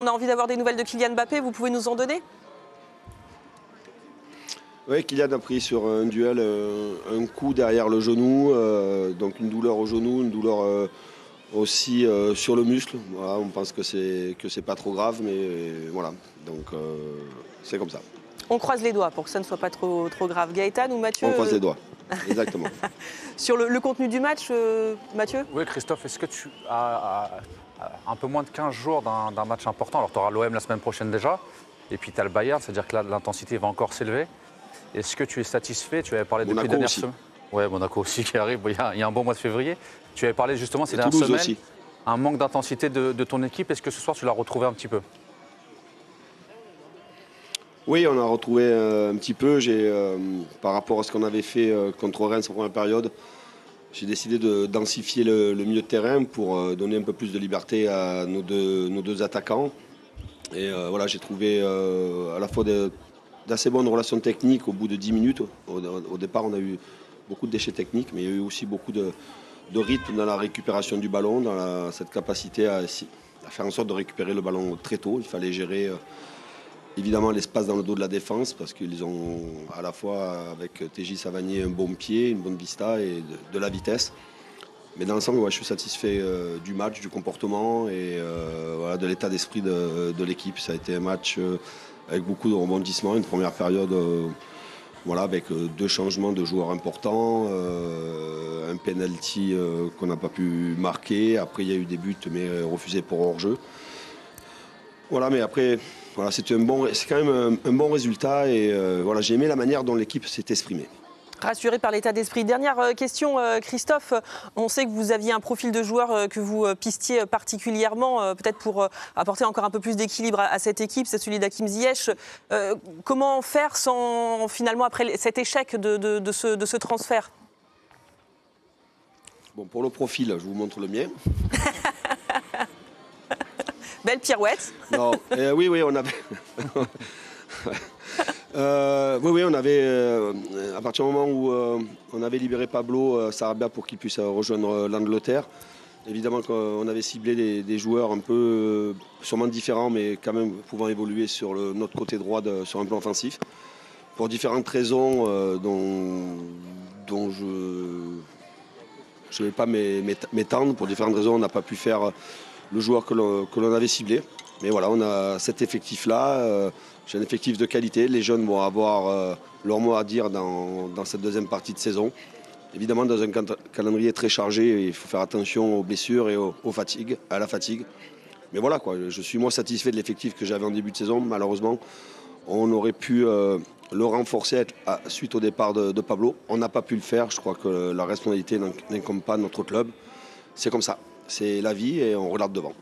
a envie d'avoir des nouvelles de Kylian Mbappé, vous pouvez nous en donner? Oui, Kylian a pris sur un duel un coup derrière le genou, donc une douleur au genou, une douleur aussi sur le muscle. Voilà, on pense que c'est pas trop grave, mais voilà, donc c'est comme ça. On croise les doigts pour que ça ne soit pas trop grave. Gaëtan ou Mathieu? On croise les doigts, exactement. Sur le contenu du match, Mathieu? Oui, Christophe, est-ce que tu as un peu moins de 15 jours d'un match important? Alors, tu auras l'OM la semaine prochaine déjà, et puis tu as le Bayern, c'est-à-dire que là, l'intensité va encore s'élever. Est-ce que tu es satisfait? Tu avais parlé depuis les dernières semaines. Oui, Monaco aussi qui arrive, il y a un bon mois de février. Tu avais parlé justement ces dernières semaines, aussi. Un manque d'intensité de ton équipe. Est-ce que ce soir, tu l'as retrouvé un petit peu? Oui, on a retrouvé un petit peu. Par rapport à ce qu'on avait fait contre Reims en première période, j'ai décidé de densifier le milieu de terrain pour donner un peu plus de liberté à nos deux attaquants. Et voilà, j'ai trouvé à la fois d'assez bonnes relations techniques au bout de 10 minutes. Au départ, on a eu beaucoup de déchets techniques, mais il y a eu aussi beaucoup de rythme dans la récupération du ballon, dans cette capacité à faire en sorte de récupérer le ballon très tôt. Il fallait gérer évidemment l'espace dans le dos de la défense, parce qu'ils ont à la fois avec TJ Savanier un bon pied, une bonne vista et de la vitesse. Mais dans l'ensemble, je suis satisfait du match, du comportement et voilà, de l'état d'esprit de l'équipe. Ça a été un match avec beaucoup de rebondissements, une première période voilà, avec deux changements de joueurs importants, un penalty qu'on n'a pas pu marquer. Après, il y a eu des buts, mais refusés pour hors-jeu. Voilà, mais après, voilà, c'est quand même un bon résultat et voilà, j'ai aimé la manière dont l'équipe s'est exprimée. Rassuré par l'état d'esprit. Dernière question, Christophe. On sait que vous aviez un profil de joueur que vous pistiez particulièrement, peut-être pour apporter encore un peu plus d'équilibre à cette équipe, c'est celui d'Hakim Ziyech. Comment faire sans, finalement, après cet échec de ce transfert? Bon, pour le profil, je vous montre le mien. Belle pirouette. Non, oui, on avait... oui, on avait, à partir du moment où on avait libéré Pablo Sarabia pour qu'il puisse rejoindre l'Angleterre, évidemment qu'on avait ciblé des joueurs un peu sûrement différents, mais quand même pouvant évoluer sur notre côté droit sur un plan offensif, pour différentes raisons dont je ne vais pas m'étendre. Pour différentes raisons, on n'a pas pu faire le joueur que l'on avait ciblé. Mais voilà, on a cet effectif-là. J'ai un effectif de qualité. Les jeunes vont avoir leur mot à dire dans cette deuxième partie de saison. Évidemment, dans un calendrier très chargé, il faut faire attention aux blessures et à la fatigue. Mais voilà, quoi, je suis moins satisfait de l'effectif que j'avais en début de saison. Malheureusement, on aurait pu le renforcer suite au départ de Pablo. On n'a pas pu le faire. Je crois que la responsabilité n'incombe pas à notre club. C'est comme ça. C'est la vie et on regarde devant.